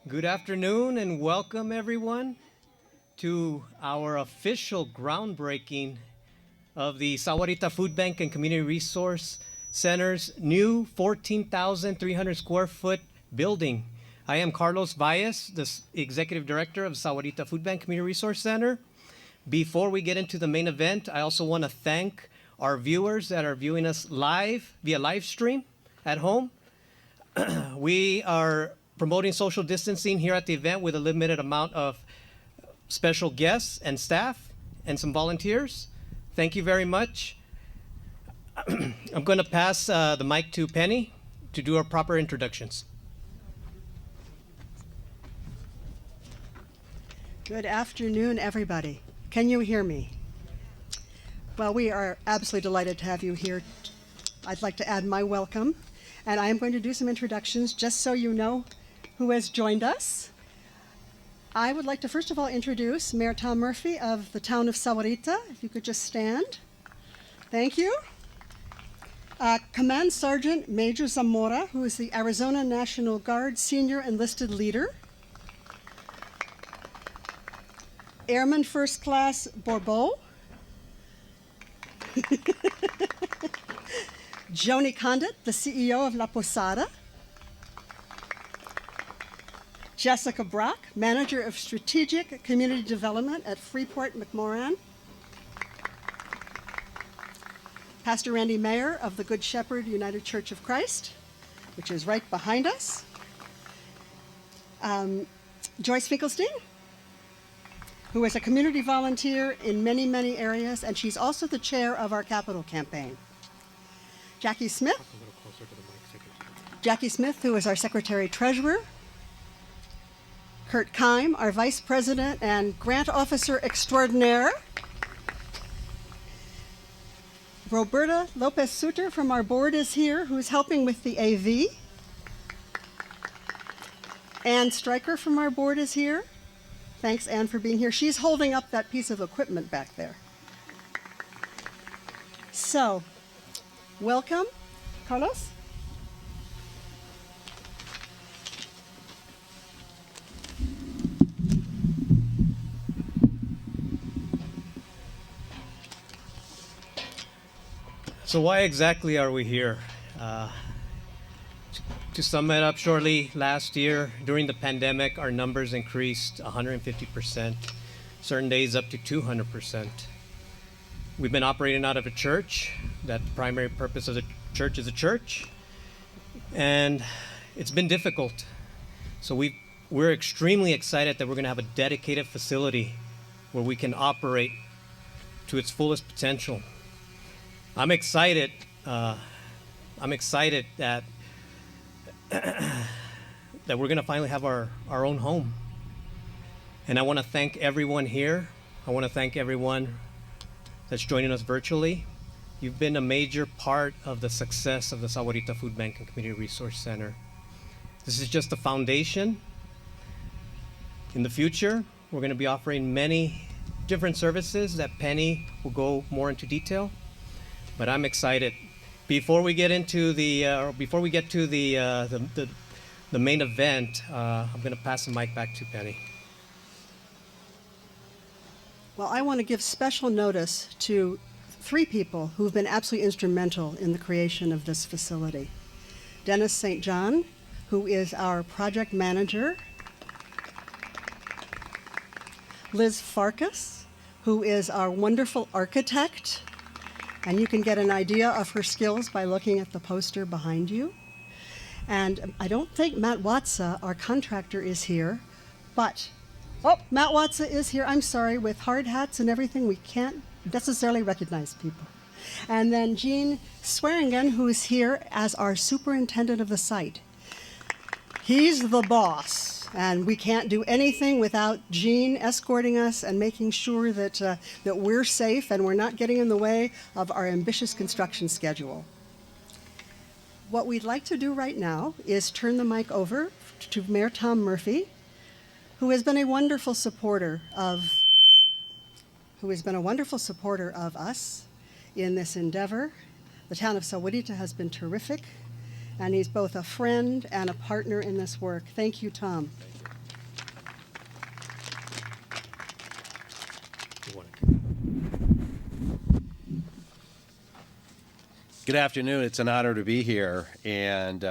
Good afternoon and welcome everyone to our official groundbreaking of the Sahuarita Food Bank and Community Resource Center's new 14,300 square foot building. I am Carlos Valles, the Executive Director of Sahuarita Food Bank Community Resource Center. Before we get into the main event, I also want to thank our viewers that are viewing us live via live stream at home. We are promoting social distancing here at the event with a limited amount of special guests and staff and some volunteers. Thank you very much. I'm going to pass the mic to Penny to do our proper introductions. Good afternoon, everybody. Can you hear me? Well, we are absolutely delighted to have you here. I'd like to add my welcome, and I am going to do some introductions just so you know who has joined us. I would like to first of all introduce Mayor Tom Murphy of the town of Sahuarita. If you could just stand. Thank you. Command Sergeant Major Zamora, who is the Arizona National Guard Senior Enlisted Leader. Airman First Class Bourbeau. Joni Condit, the CEO of La Posada. Jessica Brock, Manager of Strategic Community Development at Freeport McMoran. Pastor Randy Mayer of the Good Shepherd United Church of Christ, which is right behind us. Joyce Finkelstein, who is a community volunteer in many, many areas, and she's also the chair of our capital campaign. Jackie Smith, who is our Secretary Treasurer. Kurt Keim, our Vice President and Grant Officer Extraordinaire. Roberta Lopez-Suter from our board is here, who's helping with the AV. Ann Stryker from our board is here. Thanks, Ann, for being here. She's holding up that piece of equipment back there. So, welcome. Carlos? So why exactly are we here? To sum it up shortly, last year during the pandemic, our numbers increased 150%, certain days up to 200%. We've been operating out of a church. That the primary purpose of the church is a church. And it's been difficult. So we're extremely excited that we're going to have a dedicated facility where we can operate to its fullest potential. I'm excited that that we're going to finally have our own home. And I want to thank everyone here. I want to thank everyone that's joining us virtually. You've been a major part of the success of the Sahuarita Food Bank and Community Resource Center. This is just the foundation. In the future, we're going to be offering many different services that Penny will go more into detail. But I'm excited. Before we get into the main event, I'm going to pass the mic back to Penny. Well, I want to give special notice to three people who've been absolutely instrumental in the creation of this facility. Dennis St. John, who is our project manager. Liz Farkas, who is our wonderful architect. And you can get an idea of her skills by looking at the poster behind you. And I don't think Matt Watsa, our contractor, is here, but, Matt Watsa is here. I'm sorry, with hard hats and everything, we can't necessarily recognize people. And then Gene Swearingen, who is here as our superintendent of the site. He's the boss. And we can't do anything without Gene escorting us and making sure that we're safe and we're not getting in the way of our ambitious construction schedule. What we'd like to do right now is turn the mic over to Mayor Tom Murphy, who has been a wonderful supporter of us in this endeavor. The town of Sahuarita has been terrific. and he's both a friend and a partner in this work. Thank you, Tom. Good afternoon. It's an honor to be here. And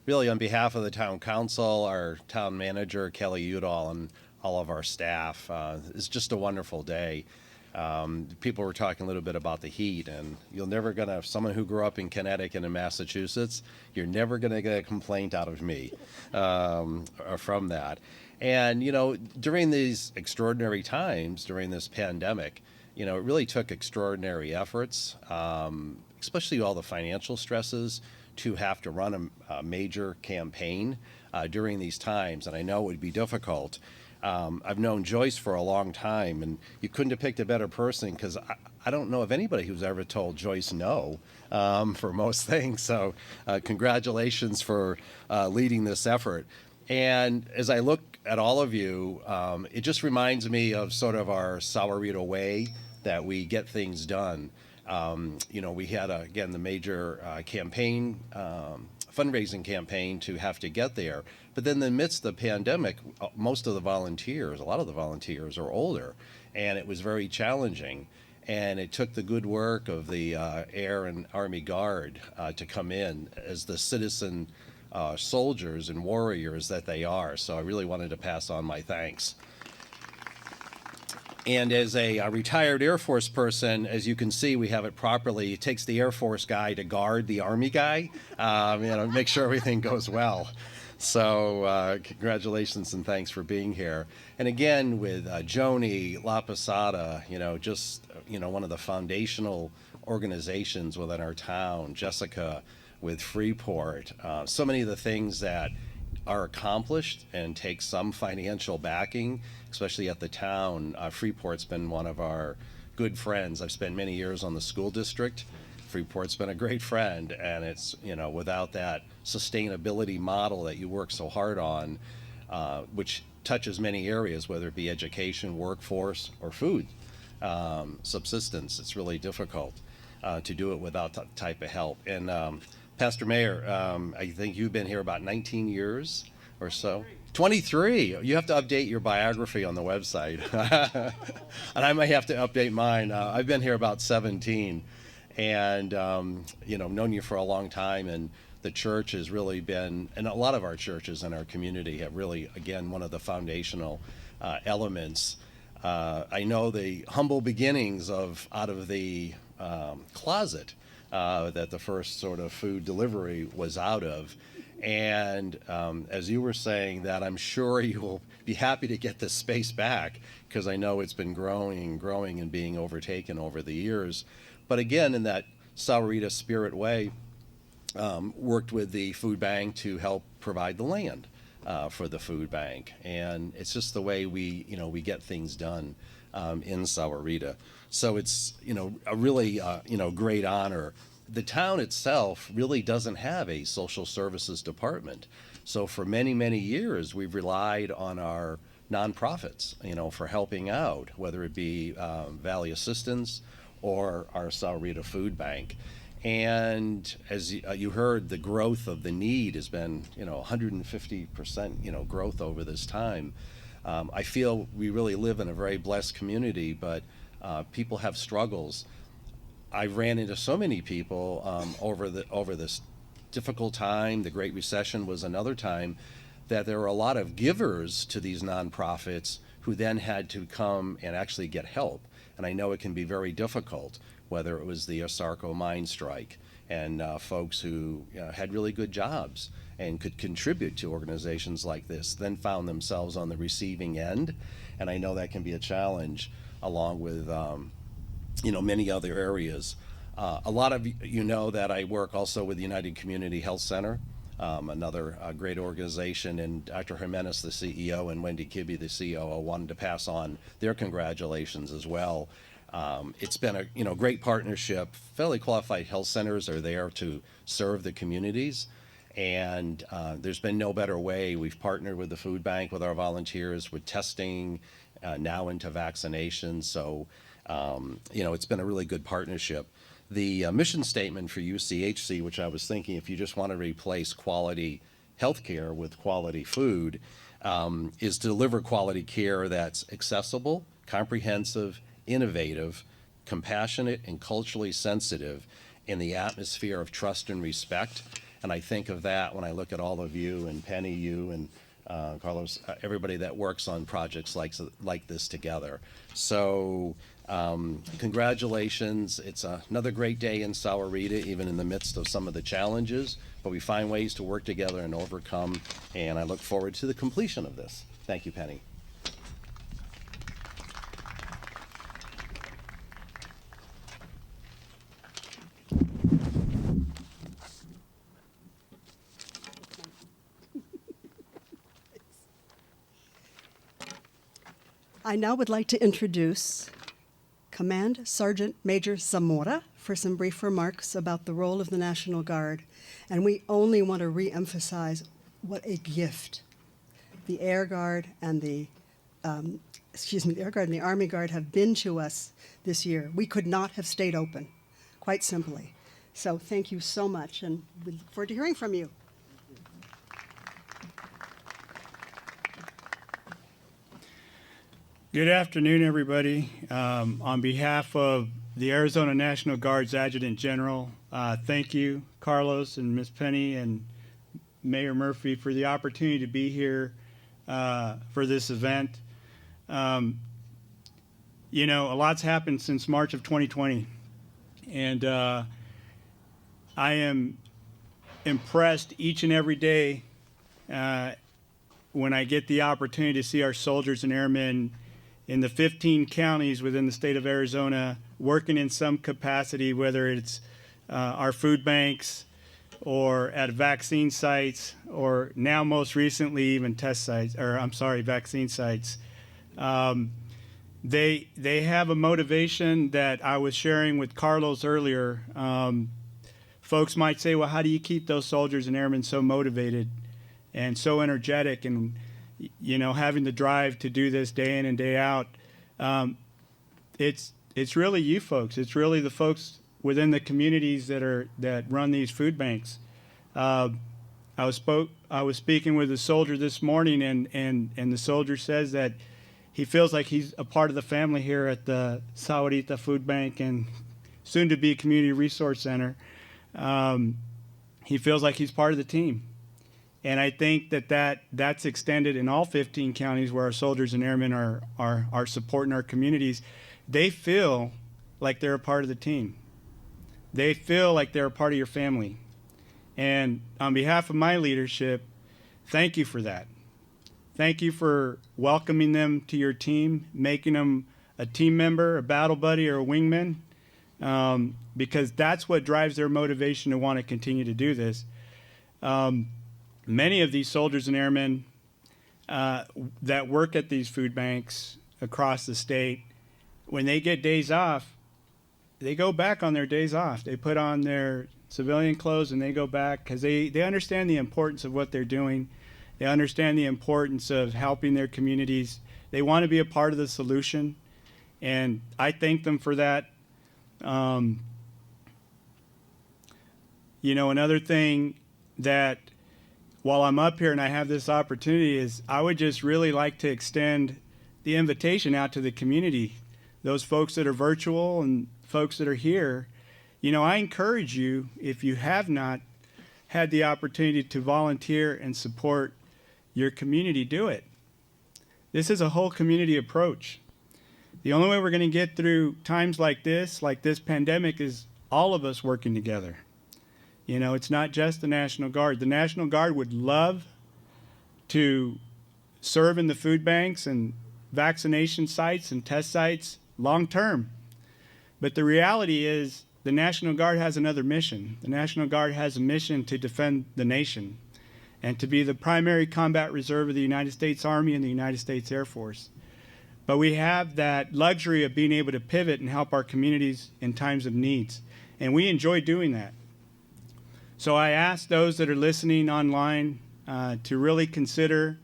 really, on behalf of the town council, our town manager, Kelly Udall, and all of our staff, it's just a wonderful day. People were talking a little bit about the heat, and you're never going to, someone who grew up in Connecticut and Massachusetts, you're never going to get a complaint out of me from that. And, you know, during these extraordinary times, during this pandemic, you know, it really took extraordinary efforts, especially all the financial stresses, to have to run a major campaign during these times. And I know it would be difficult. I've known Joyce for a long time, and you couldn't have picked a better person, because I don't know of anybody who's ever told Joyce no for most things. So congratulations for leading this effort. And as I look at all of you, it just reminds me of sort of our Sahuarita way that we get things done. You know, we had, again, the major campaign, fundraising campaign to have to get there. But then in the midst of the pandemic, most of the volunteers, a lot of the volunteers are older, and it was very challenging. And it took the good work of the Air and Army Guard to come in as the citizen soldiers and warriors that they are. So I really wanted to pass on my thanks. And as a retired Air Force person, as you can see, we have it properly. It takes the Air Force guy to guard the Army guy, you know, make sure everything goes well. So congratulations and thanks for being here. And again, with Joni, La Posada, you know, just, you know, one of the foundational organizations within our town, Jessica with Freeport, so many of the things that are accomplished and take some financial backing, especially at the town. Freeport's been one of our good friends. I've spent many years on the school district. Freeport's been a great friend, and it's, you know, without that sustainability model that you work so hard on, which touches many areas, whether it be education, workforce, or food, subsistence, it's really difficult to do it without that type of help. And Pastor Mayor, I think you've been here about 19 years or so. 23. You have to update your biography on the website. And I might have to update mine. I've been here about 17, and you know, known you for a long time, and the church has really been, and a lot of our churches in our community have really, again, one of the foundational elements. I know the humble beginnings of out of the closet that the first sort of food delivery was out of. And as you were saying that, I'm sure you'll be happy to get this space back, because I know it's been growing and growing and being overtaken over the years. But again, in that Sahuarita spirit way, worked with the food bank to help provide the land for the food bank. And it's just the way we, you know, we get things done in Sahuarita. So it's, you know, a really, you know, great honor. The town itself really doesn't have a social services department. So for many, many years, we've relied on our nonprofits, you know, for helping out, whether it be Valley Assistance or our Sahuarita Food Bank. And as you heard, the growth of the need has been, you know, 150%, you know, growth over this time. I feel we really live in a very blessed community, but people have struggles. I ran into so many people over this difficult time. The Great Recession was another time that there were a lot of givers to these nonprofits who then had to come and actually get help. And I know it can be very difficult, whether it was the Osarco mine strike and folks who had really good jobs and could contribute to organizations like this, then found themselves on the receiving end. And I know that can be a challenge, along with you know, many other areas. A lot of you know that I work also with the United Community Health Center, another great organization, and Dr. Jimenez, the CEO, and Wendy Kibbe, the COO, wanted to pass on their congratulations as well. It's been a, you know, great partnership. Fairly qualified health centers are there to serve the communities, and there's been no better way. We've partnered with the food bank, with our volunteers, with testing, now into vaccination. So you know, it's been a really good partnership. The mission statement for UCHC, which I was thinking, if you just want to replace quality healthcare with quality food, is to deliver quality care that's accessible, comprehensive, innovative, compassionate, and culturally sensitive. in the atmosphere of trust and respect. And I think of that when I look at all of you and Penny, you and Carlos, everybody that works on projects like this together. So congratulations. It's another great day in Sahuarita, even in the midst of some of the challenges, but we find ways to work together and overcome, and I look forward to the completion of this. Thank you, Penny. I now would like to introduce Command Sergeant Major Zamora for some brief remarks about the role of the National Guard. And we only want to re-emphasize what a gift the Air Guard and the Air Guard and the Army Guard have been to us this year. We could not have stayed open, quite simply. So thank you so much, and we look forward to hearing from you. Good afternoon, everybody. On behalf of the Arizona National Guard's Adjutant General, thank you, Carlos and Ms. Penny and Mayor Murphy, for the opportunity to be here for this event. You know, a lot's happened since March of 2020, and I am impressed each and every day when I get the opportunity to see our soldiers and airmen in the 15 counties within the state of Arizona working in some capacity, whether it's our food banks or at vaccine sites, or now most recently even vaccine sites. They have a motivation that I was sharing with Carlos earlier. Folks might say, well, how do you keep those soldiers and airmen so motivated and so energetic and, you know, having the drive to do this day in and day out? It's really you folks. It's really the folks within the communities that run these food banks. I was speaking with a soldier this morning, and the soldier says that he feels like he's a part of the family here at the Sahuarita Food Bank and soon to be Community Resource Center. He feels like he's part of the team. And I think that's extended in all 15 counties where our soldiers and airmen are supporting our communities. They feel like they're a part of the team. They feel like they're a part of your family. And on behalf of my leadership, thank you for that. Thank you for welcoming them to your team, making them a team member, a battle buddy, or a wingman, because that's what drives their motivation to want to continue to do this. Many of these soldiers and airmen that work at these food banks across the state, when they get days off, they go back on their days off. They put on their civilian clothes and they go back because they understand the importance of what they're doing. They understand the importance of helping their communities. They want to be a part of the solution, and I thank them for that. You know, another thing that, while I'm up here and I have this opportunity, is I would just really like to extend the invitation out to the community, those folks that are virtual and folks that are here. You know, I encourage you, if you have not had the opportunity to volunteer and support your community, do it. This is a whole community approach. The only way we're going to get through times like this pandemic, is all of us working together. You know, it's not just the National Guard. The National Guard would love to serve in the food banks and vaccination sites and test sites long term. But the reality is the National Guard has another mission. The National Guard has a mission to defend the nation and to be the primary combat reserve of the United States Army and the United States Air Force. But we have that luxury of being able to pivot and help our communities in times of needs. And we enjoy doing that. So I ask those that are listening online to really consider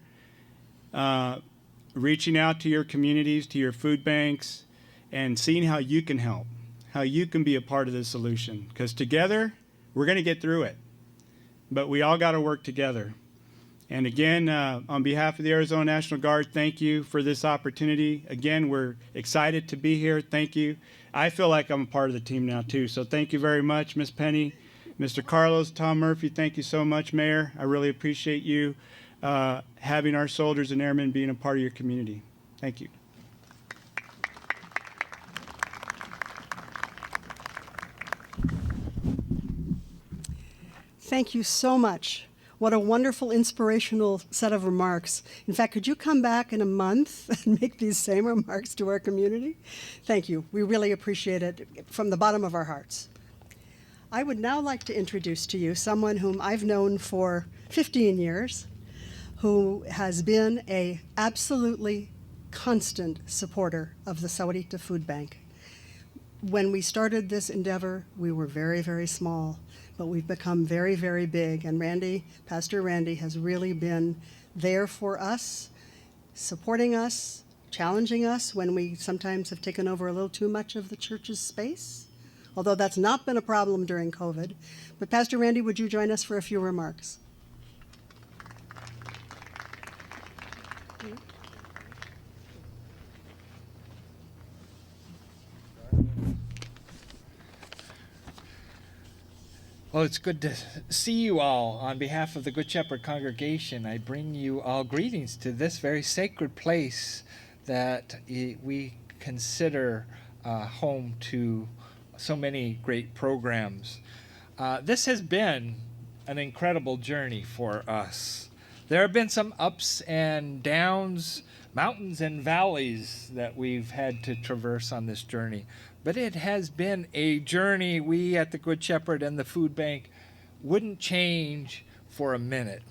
reaching out to your communities, to your food banks, and seeing how you can help, how you can be a part of the solution. Because together, we're going to get through it. But we all got to work together. And again, on behalf of the Arizona National Guard, thank you for this opportunity. Again, we're excited to be here. Thank you. I feel like I'm a part of the team now, too. So thank you very much, Ms. Penny, Mr. Carlos, Tom Murphy. Thank you so much, Mayor. I really appreciate you having our soldiers and airmen being a part of your community. Thank you. Thank you so much. What a wonderful, inspirational set of remarks. In fact, could you come back in a month and make these same remarks to our community? Thank you. We really appreciate it from the bottom of our hearts. I would now like to introduce to you someone whom I've known for 15 years, who has been an absolutely constant supporter of the Sahuarita Food Bank. When we started this endeavor, we were very, very small, but we've become very, very big. And Randy, Pastor Randy, has really been there for us, supporting us, challenging us when we sometimes have taken over a little too much of the church's space, although that's not been a problem during COVID. But Pastor Randy, would you join us for a few remarks? Well, it's good to see you all. On behalf of the Good Shepherd congregation, I bring you all greetings to this very sacred place that we consider home to so many great programs. This has been an incredible journey for us. There have been some ups and downs, mountains and valleys that we've had to traverse on this journey. But it has been a journey we at the Good Shepherd and the Food Bank wouldn't change for a minute.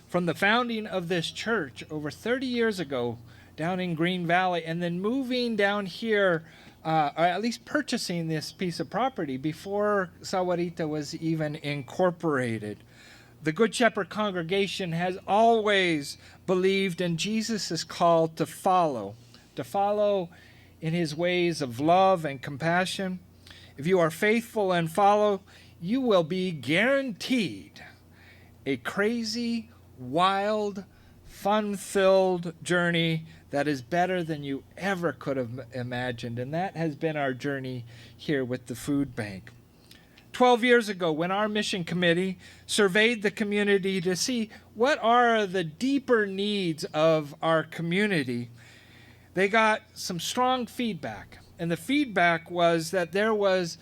From the founding of this church over 30 years ago down in Green Valley, and then moving down here, or at least purchasing this piece of property before Sahuarita was even incorporated. The Good Shepherd congregation has always believed in Jesus' call to follow in his ways of love and compassion. If you are faithful and follow, you will be guaranteed a crazy, wild, fun-filled journey that is better than you ever could have imagined. And that has been our journey here with the food bank. 12 years ago, when our mission committee surveyed the community to see what are the deeper needs of our community, they got some strong feedback. And the feedback was that there was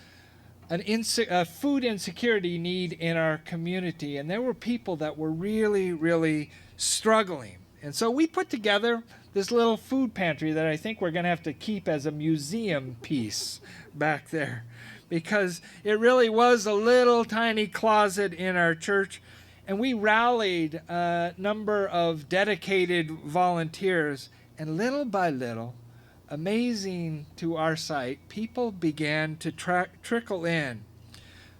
a food insecurity need in our community. And there were people that were really, really struggling. And so we put together this little food pantry that I think we're going to have to keep as a museum piece back there, because it really was a little tiny closet in our church. And we rallied a number of dedicated volunteers. And little by little, amazing to our sight, people began to trickle in.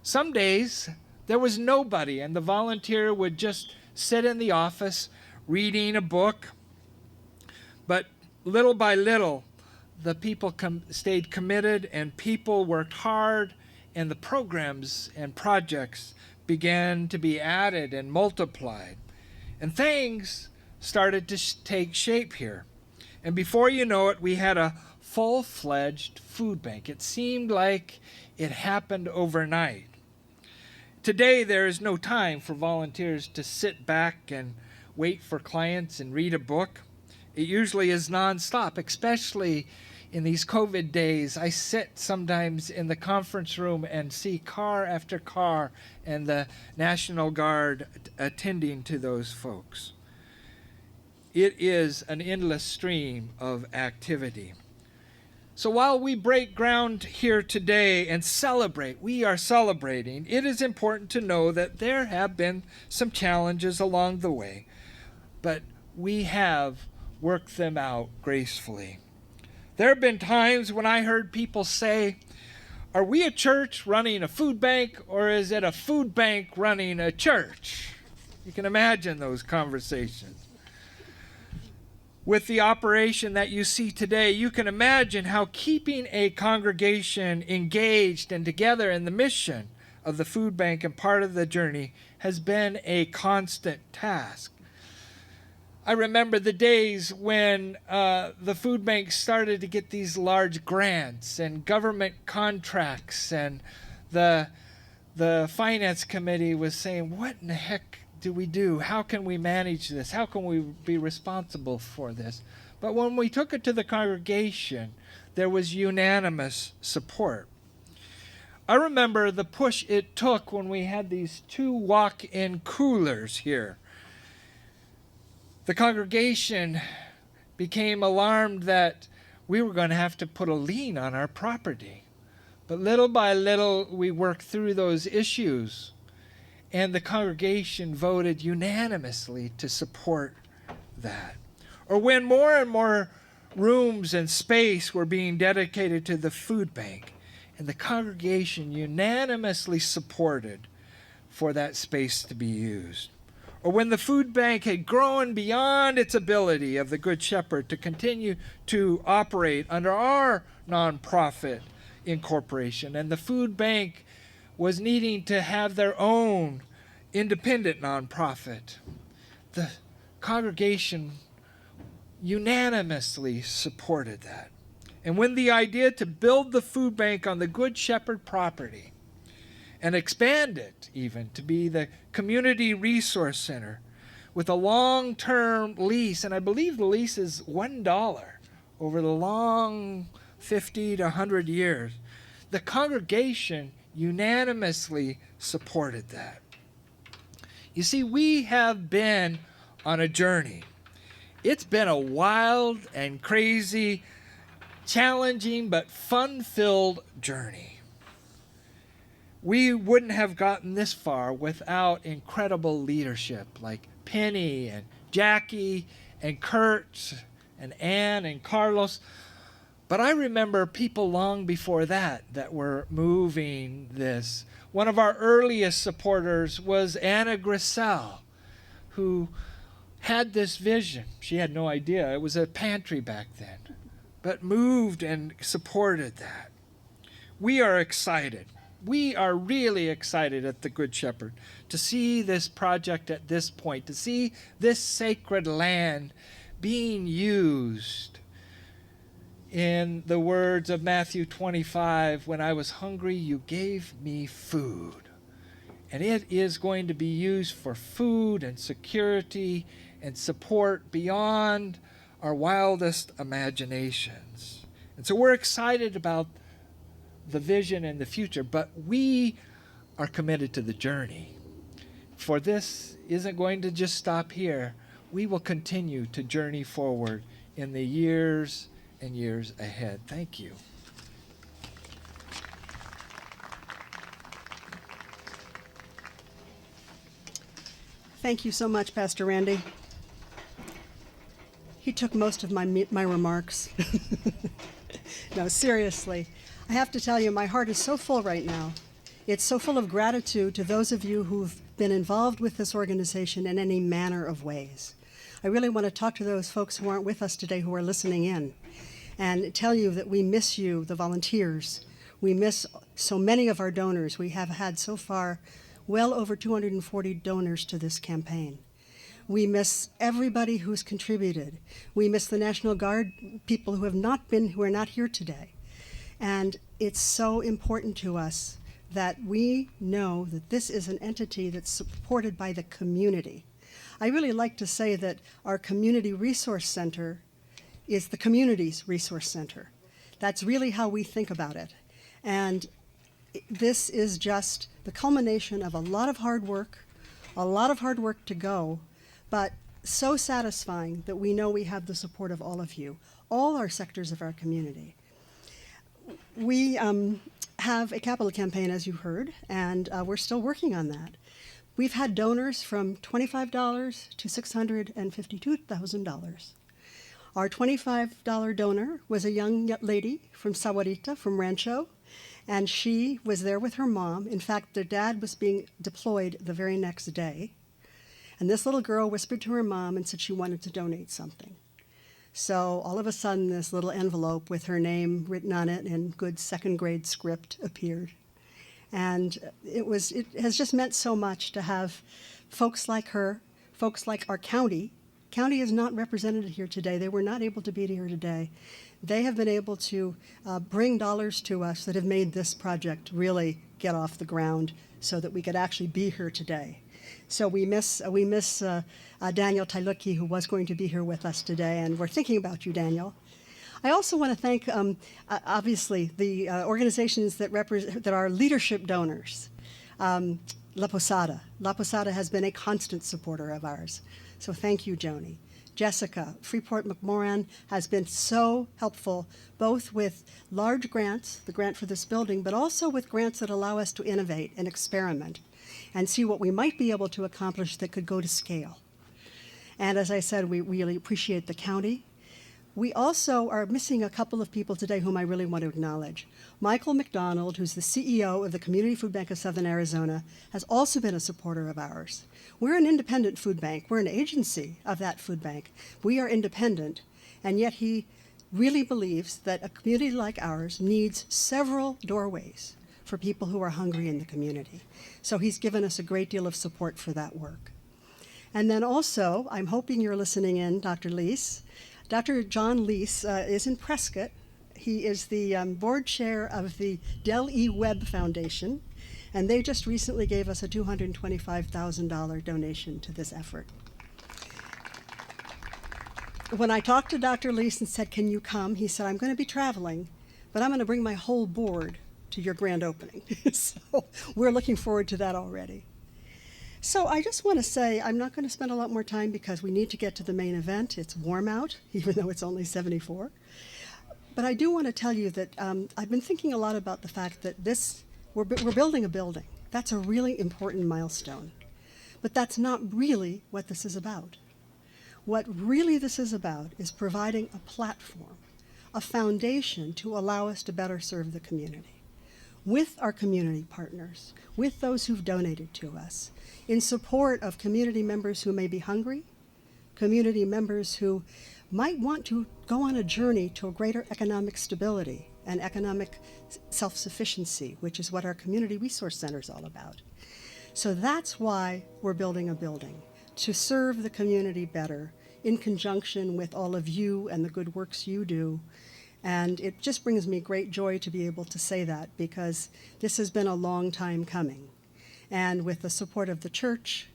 Some days, there was nobody, and the volunteer would just sit in the office reading a book. But little by little, the people stayed committed, and people worked hard, and the programs and projects began to be added and multiplied. And things started to take shape here. And before you know it, we had a full-fledged food bank. It seemed like it happened overnight. Today, there is no time for volunteers to sit back and wait for clients and read a book. It usually is nonstop, especially in these COVID days. I sit sometimes in the conference room and see car after car and the National Guard attending to those folks. It is an endless stream of activity. So while we break ground here today and celebrate, we are celebrating, it is important to know that there have been some challenges along the way, but we have worked them out gracefully. There have been times when I heard people say, are we a church running a food bank, or is it a food bank running a church? You can imagine those conversations. With the operation that you see today, you can imagine how keeping a congregation engaged and together in the mission of the food bank and part of the journey has been a constant task. I remember the days when the food bank started to get these large grants and government contracts, and the finance committee was saying, what in the heck do we do? How can we manage this? How can we be responsible for this? But when we took it to the congregation, there was unanimous support. I remember the push it took when we had these 2 walk-in coolers here. The congregation became alarmed that we were going to have to put a lien on our property. But little by little, we worked through those issues, and the congregation voted unanimously to support that. Or when more and more rooms and space were being dedicated to the food bank, and the congregation unanimously supported for that space to be used. Or when the food bank had grown beyond its ability of the Good Shepherd to continue to operate under our nonprofit incorporation, and the food bank was needing to have their own independent nonprofit, the congregation unanimously supported that. And when the idea to build the food bank on the Good Shepherd property and expand it even to be the community resource center with a long-term lease, and I believe the lease is $1 over the long 50 to 100 years, the congregation unanimously supported that. You see, we have been on a journey. It's been a wild and crazy, challenging but fun-filled journey. We wouldn't have gotten this far without incredible leadership like Penny and Jackie and Kurt and Ann and Carlos. But I remember people long before that were moving this. One of our earliest supporters was Anna Grissel, who had this vision. She had no idea. It was a pantry back then, but moved and supported that. We are excited. We are really excited at the Good Shepherd to see this project at this point, to see this sacred land being used. In the words of Matthew 25, when I was hungry, you gave me food. And it is going to be used for food and security and support beyond our wildest imaginations. And so we're excited about the vision and the future, but we are committed to the journey. For this isn't going to just stop here. We will continue to journey forward in the years and years ahead. Thank you. Thank you so much, Pastor Randy. He took most of my remarks. No, seriously. I have to tell you, my heart is so full right now. It's so full of gratitude to those of you who've been involved with this organization in any manner of ways. I really want to talk to those folks who aren't with us today who are listening in and tell you that we miss you, the volunteers. We miss so many of our donors. We have had so far well over 240 donors to this campaign. We miss everybody who's contributed. We miss the National Guard people who are not here today. And it's so important to us that we know that this is an entity that's supported by the community. I really like to say that our Community Resource Center is the community's resource center. That's really how we think about it. And this is just the culmination of a lot of hard work to go, but so satisfying that we know we have the support of all of you, all our sectors of our community. We have a capital campaign, as you heard, and we're still working on that. We've had donors from $25 to $652,000. Our $25 donor was a young lady from Sahuarita, from Rancho, and she was there with her mom. In fact, their dad was being deployed the very next day. And this little girl whispered to her mom and said she wanted to donate something. So all of a sudden, this little envelope with her name written on it in good second grade script appeared. And it has just meant so much to have folks like her, folks like our county, County is not represented here today. They were not able to be here today. They have been able to bring dollars to us that have made this project really get off the ground so that we could actually be here today. So we miss Daniel Tailuki, who was going to be here with us today, and we're thinking about you, Daniel. I also want to thank, obviously, the organizations that are leadership donors. La Posada. La Posada has been a constant supporter of ours. So thank you, Joni. Jessica, Freeport McMoran has been so helpful, both with large grants, the grant for this building, but also with grants that allow us to innovate and experiment and see what we might be able to accomplish that could go to scale. And as I said, we really appreciate the county. We also are missing a couple of people today whom I really want to acknowledge. Michael McDonald, who's the CEO of the Community Food Bank of Southern Arizona, has also been a supporter of ours. We're an independent food bank. We're an agency of that food bank. We are independent, and yet he really believes that a community like ours needs several doorways for people who are hungry in the community. So he's given us a great deal of support for that work. And then also, I'm hoping you're listening in, Dr. Leese. Dr. John Leese is in Prescott. He is the board chair of the Del E. Webb Foundation, and they just recently gave us a $225,000 donation to this effort. When I talked to Dr. Leese and said, "Can you come?" he said, "I'm going to be traveling, but I'm going to bring my whole board to your grand opening." So we're looking forward to that already. So I just want to say I'm not going to spend a lot more time because we need to get to the main event. It's warm out, even though it's only 74. But I do want to tell you that I've been thinking a lot about the fact that we're building a building. That's a really important milestone. But that's not really what this is about. What really this is about is providing a platform, a foundation to allow us to better serve the community, with our community partners, with those who've donated to us, in support of community members who may be hungry, community members who might want to go on a journey to a greater economic stability and economic self-sufficiency, which is what our Community Resource Center is all about. So that's why we're building a building, to serve the community better in conjunction with all of you and the good works you do. And it just brings me great joy to be able to say that, because this has been a long time coming. And with the support of the church,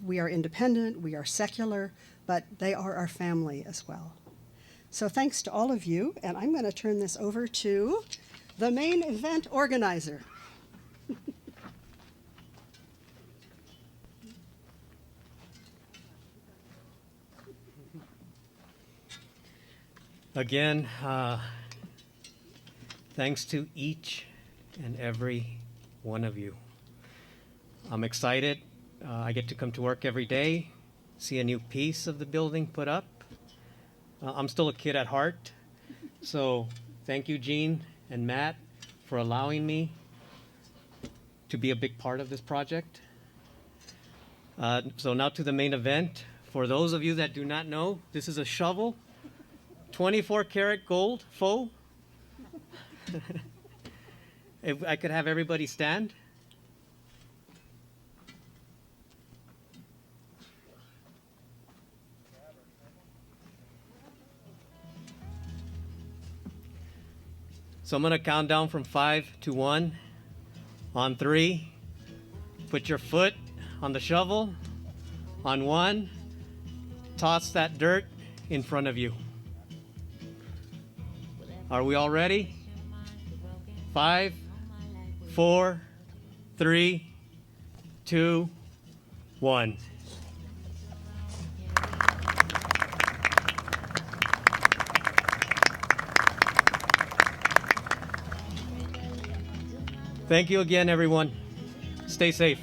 we are independent, we are secular, but they are our family as well. So thanks to all of you, and I'm going to turn this over to the main event organizer. Again, thanks to each and every one of you. I'm excited. I get to come to work every day, see a new piece of the building put up. I'm still a kid at heart, so thank you, Gene and Matt, for allowing me to be a big part of this project. So now to the main event. For those of you that do not know, this is a shovel, 24 karat gold faux. If I could have everybody stand. So I'm going to count down from 5 to 1. On 3, put your foot on the shovel. On 1, toss that dirt in front of you. Are we all ready? 5, 4, 3, 2, 1. Thank you again, everyone. Stay safe.